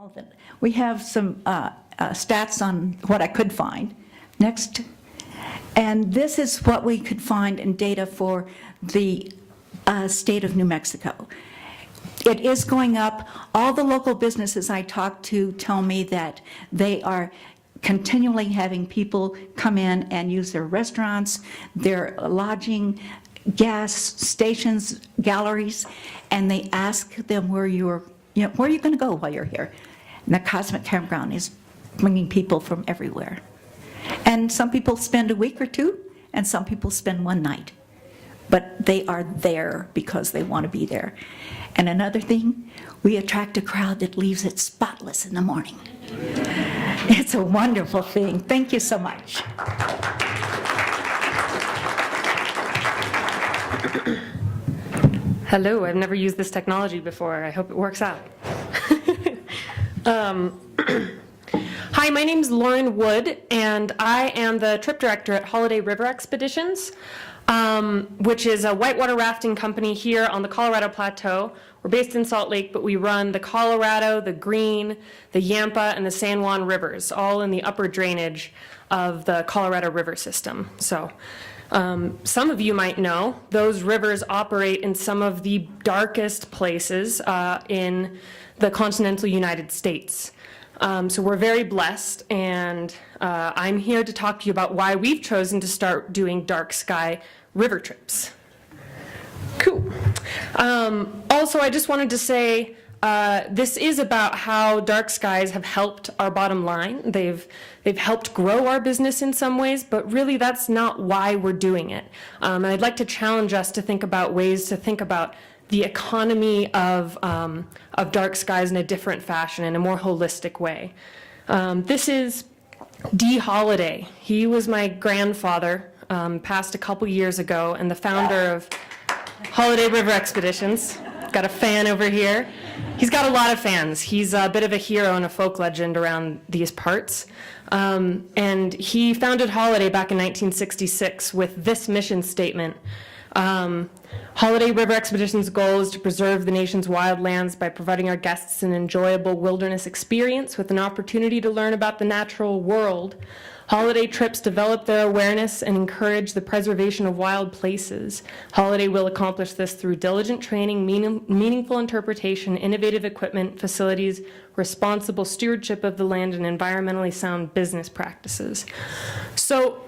all of it. We have some stats on what I could find. Next. And this is what we could find in data for the state of New Mexico. It is going up. All the local businesses I talk to tell me that they are continually having people come in and use their restaurants, their lodging, gas stations, galleries, and they ask them where are you going to go while you're here? And the Cosmic Campground is bringing people from everywhere. And some people spend a week or two, and some people spend one night. But they are there because they want to be there. And another thing, we attract a crowd that leaves it spotless in the morning. It's a wonderful thing. Thank you so much. Hello, I've never used this technology before. I hope it works out. Hi, my name is Lauren Wood, and I am the trip director at Holiday River Expeditions, which is a whitewater rafting company here on the Colorado Plateau. We're based in Salt Lake, but we run the Colorado, the Green, the Yampa, and the San Juan rivers, all in the upper drainage of the Colorado River system. So some of you might know those rivers operate in some of the darkest places in the continental United States. So we're very blessed, and I'm here to talk to you about why we've chosen to start doing dark sky river trips. Cool. Also, I just wanted to say this is about how dark skies have helped our bottom line. They've helped grow our business in some ways, but really that's not why we're doing it. And I'd like to challenge us to think about ways to think about the economy of dark skies in a different fashion, in a more holistic way. This is Dee Holiday. He was my grandfather, passed a couple years ago, and the founder of Holiday River Expeditions. Got a fan over here. He's got a lot of fans. He's a bit of a hero and a folk legend around these parts. And he founded Holiday back in 1966 with this mission statement. Holiday River Expeditions' goal is to preserve the nation's wildlands by providing our guests an enjoyable wilderness experience with an opportunity to learn about the natural world. Holiday trips develop their awareness and encourage the preservation of wild places. Holiday will accomplish this through diligent training, meaningful interpretation, innovative equipment, facilities, responsible stewardship of the land, and environmentally sound business practices. So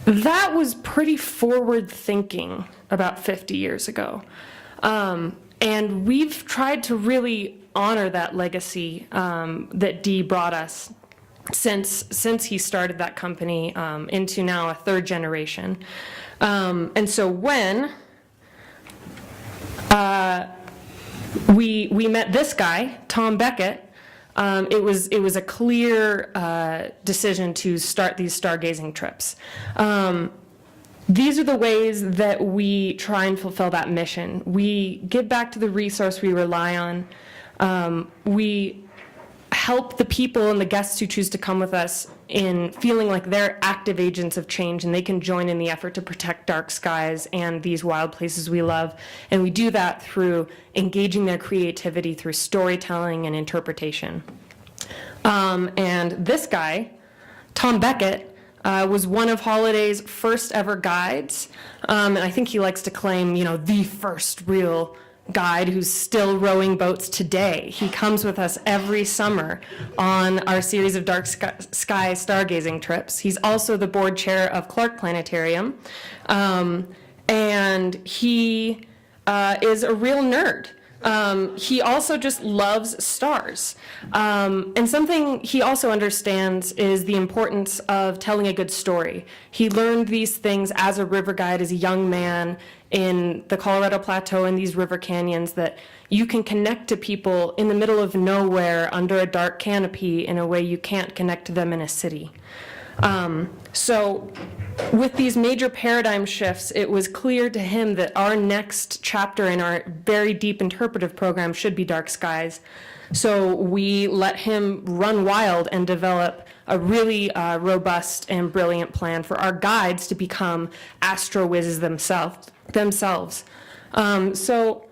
that was pretty forward thinking about 50 years ago. And we've tried to really honor that legacy that Dee brought us since he started that company into now a third generation. And so when we met this guy, Tom Beckett, it was a clear decision to start these stargazing trips. These are the ways that we try and fulfill that mission. We give back to the resource we rely on. We help the people and the guests who choose to come with us in feeling like they're active agents of change, and they can join in the effort to protect dark skies and these wild places we love. And we do that through engaging their creativity through storytelling and interpretation. And this guy, Tom Beckett, was one of Holiday's first ever guides. And I think he likes to claim, the first real guide who's still rowing boats today. He comes with us every summer on our series of dark sky stargazing trips. He's also the board chair of Clark Planetarium. And he is a real nerd. He also just loves stars. And something he also understands is the importance of telling a good story. He learned these things as a river guide, as a young man in the Colorado Plateau and these river canyons, that you can connect to people in the middle of nowhere under a dark canopy in a way you can't connect to them in a city. So with these major paradigm shifts, it was clear to him that our next chapter in our very deep interpretive program should be dark skies. So we let him run wild and develop a really robust and brilliant plan for our guides to become astro whizzes themselves. So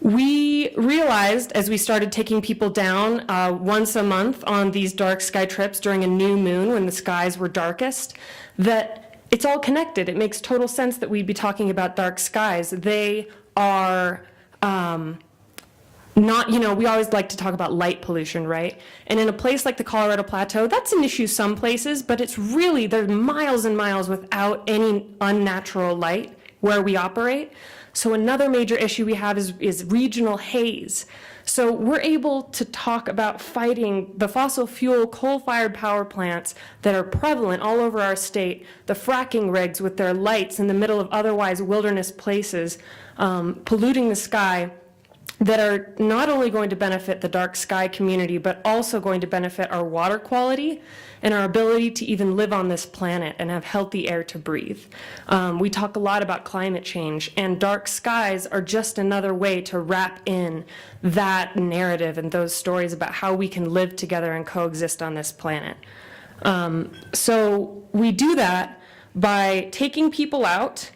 We realized as we started taking people down once a month on these dark sky trips during a new moon when the skies were darkest, that it's all connected. It makes total sense that we'd be talking about dark skies. They are not, we always like to talk about light pollution, right? And in a place like the Colorado Plateau, that's an issue some places, but it's really, there's miles and miles without any unnatural light where we operate. So another major issue we have is regional haze. So we're able to talk about fighting the fossil fuel coal-fired power plants that are prevalent all over our state, the fracking rigs with their lights in the middle of otherwise wilderness places, polluting the sky, that are not only going to benefit the dark sky community, but also going to benefit our water quality and our ability to even live on this planet and have healthy air to breathe. We talk a lot about climate change, and dark skies are just another way to wrap in that narrative and those stories about how we can live together and coexist on this planet. So we do that by taking people out,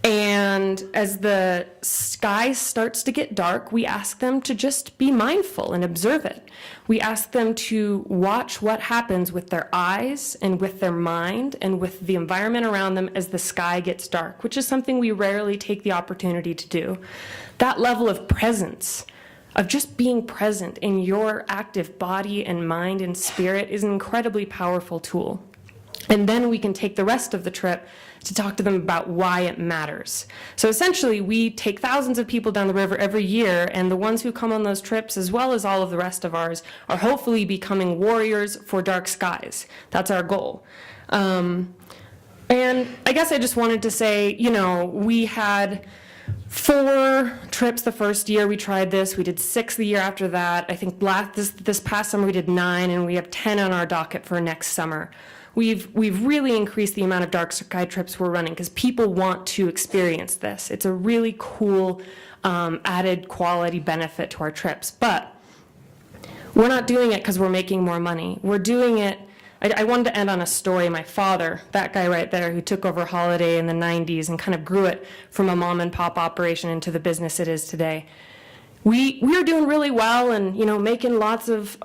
and as the sky starts to get dark, we ask them to just be mindful and observe it. We ask them to watch what happens with their eyes and with their mind and with the environment around them as the sky gets dark, which is something we rarely take the opportunity to do. That level of presence, of just being present in your active body and mind and spirit, is an incredibly powerful tool. And then we can take the rest of the trip to talk to them about why it matters. So essentially, we take thousands of people down the river every year, and the ones who come on those trips, as well as all of the rest of ours, are hopefully becoming warriors for dark skies. That's our goal. And I guess I just wanted to say, we had 4 trips the first year we tried this. We did 6 the year after that. I think this past summer we did 9, and we have 10 on our docket for next summer. We've really increased the amount of dark sky trips we're running because people want to experience this. It's a really cool added quality benefit to our trips. But we're not doing it because we're making more money. We're doing it, I wanted to end on a story. My father, that guy right there who took over Holiday in the 90s and kind of grew it from a mom and pop operation into the business it is today. We were doing really well and, making lots of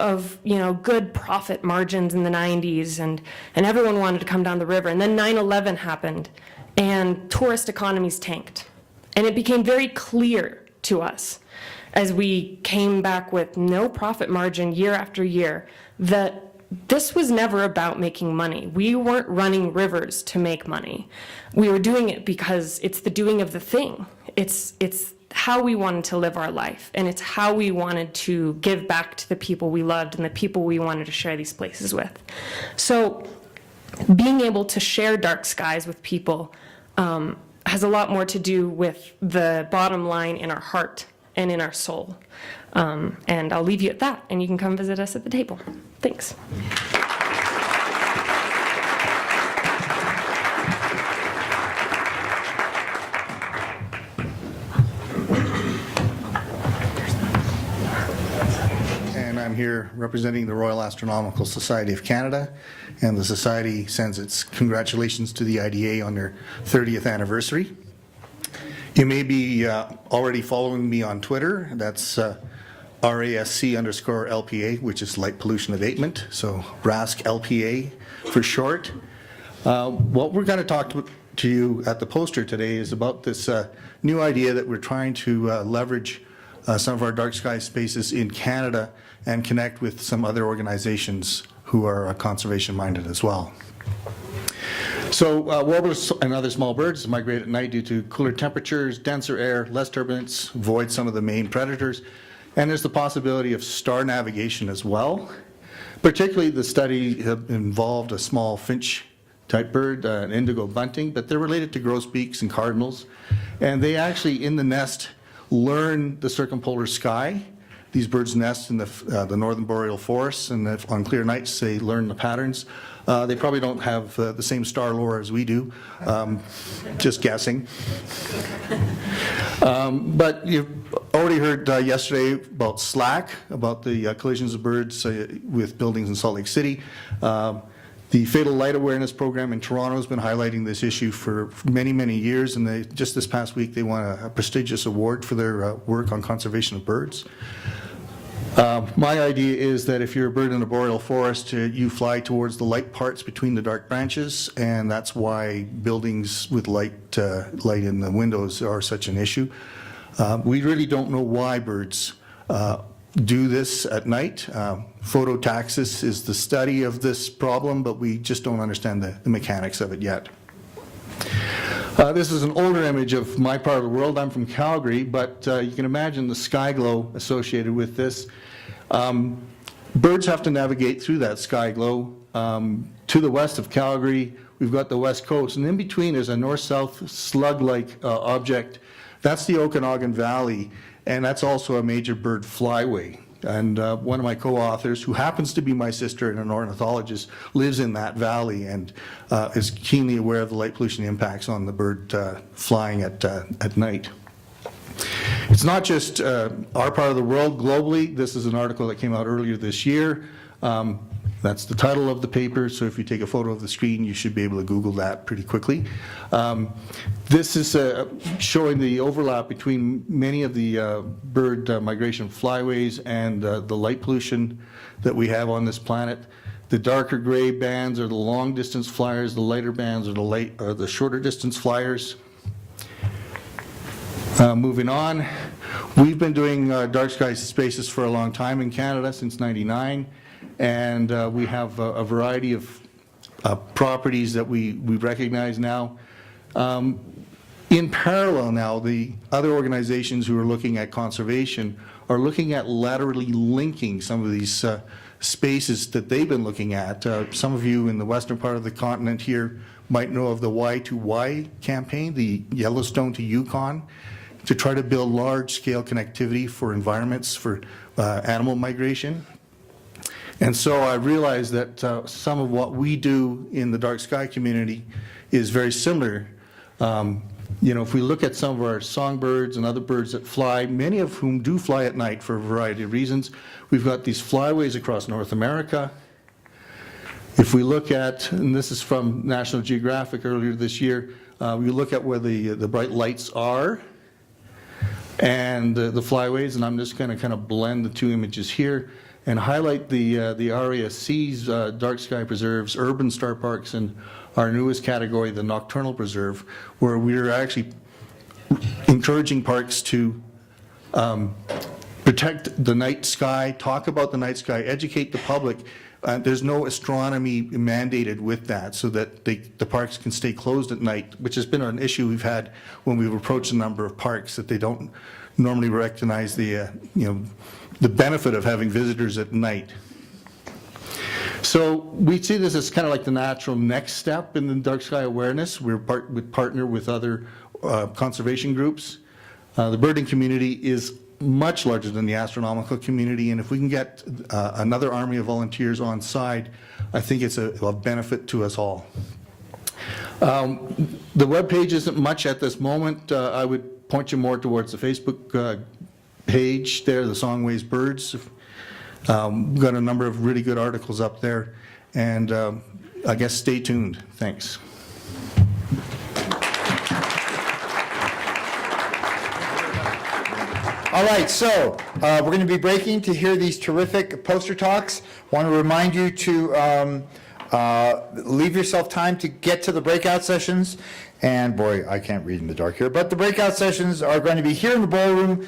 good profit margins in the 90s, and everyone wanted to come down the river. And then 9/11 happened, and tourist economies tanked. And it became very clear to us as we came back with no profit margin year after year that this was never about making money. We weren't running rivers to make money. We were doing it because it's the doing of the thing. It's how we wanted to live our life, and it's how we wanted to give back to the people we loved and the people we wanted to share these places with. So being able to share dark skies with people has a lot more to do with the bottom line in our heart and in our soul. And I'll leave you at that, and you can come visit us at the table. Thanks. I'm here representing the Royal Astronomical Society of Canada, and the Society sends its congratulations to the IDA on their 30th anniversary. You may be already following me on Twitter. That's RASC_LPA, which is Light Pollution Abatement, so RASC LPA for short. What we're going to talk to you at the poster today is about this new idea that we're trying to leverage some of our dark sky spaces in Canada and connect with some other organizations who are conservation minded as well. So warblers and other small birds migrate at night due to cooler temperatures, denser air, less turbulence, avoid some of the main predators, and there's the possibility of star navigation as well. Particularly the study involved a small finch type bird, an indigo bunting, but they're related to grosbeaks and cardinals, and they actually in the nest learn the circumpolar sky. These birds nest in the northern boreal forests, and if on clear nights they learn the patterns. They probably don't have the same star lore as we do, just guessing. But you've already heard yesterday about SLAC, about the collisions of birds with buildings in Salt Lake City. The Fatal Light Awareness Program in Toronto has been highlighting this issue for many, many years, and just this past week they won a prestigious award for their work on conservation of birds. My idea is that if you're a bird in a boreal forest, you fly towards the light parts between the dark branches, and that's why buildings with light in the windows are such an issue. We really don't know why birds do this at night. Phototaxis is the study of this problem, but we just don't understand the mechanics of it yet. This is an older image of my part of the world. I'm from Calgary, but you can imagine the sky glow associated with this. Birds have to navigate through that sky glow. To the west of Calgary, we've got the west coast, and in between is a north-south slug-like object. That's the Okanagan Valley, and that's also a major bird flyway. And one of my co-authors, who happens to be my sister and an ornithologist, lives in that valley and is keenly aware of the light pollution impacts on the bird flying at night. It's not just our part of the world. Globally, this is an article that came out earlier this year. That's the title of the paper, so if you take a photo of the screen, you should be able to Google that pretty quickly. This is showing the overlap between many of the bird migration flyways and the light pollution that we have on this planet. The darker gray bands are the long distance flyers, the lighter bands are the shorter distance flyers. Moving on, we've been doing dark sky spaces for a long time in Canada, since '99. And we have a variety of properties that we recognize now. In parallel now, the other organizations who are looking at conservation are looking at laterally linking some of these spaces that they've been looking at. Some of you in the western part of the continent here might know of the Y2Y campaign, the Yellowstone to Yukon, to try to build large-scale connectivity for environments for animal migration. And so I realized that some of what we do in the dark sky community is very similar. If we look at some of our songbirds and other birds that fly, many of whom do fly at night for a variety of reasons, we've got these flyways across North America. If we look at, and this is from National Geographic earlier this year, we look at where the bright lights are and the flyways, and I'm just going to kind of blend the two images here and highlight the RASC's dark sky preserves, urban star parks, and our newest category, the nocturnal preserve, where we're actually encouraging parks to protect the night sky, talk about the night sky, educate the public. There's no astronomy mandated with that, so that the parks can stay closed at night, which has been an issue we've had when we've approached a number of parks, that they don't normally recognize the benefit of having visitors at night. So we see this as kind of like the natural next step in the dark sky awareness. We partner with other conservation groups. The birding community is much larger than the astronomical community, and if we can get another army of volunteers on side, I think it's a benefit to us all. The web page isn't much at this moment. I would point you more towards the Facebook page there, the SONGWAYS Birds. We've got a number of really good articles up there, and I guess stay tuned. Thanks. All right, so we're going to be breaking to hear these terrific poster talks. Want to remind you to leave yourself time to get to the breakout sessions. And boy, I can't read in the dark here, but the breakout sessions are going to be here in the ballroom.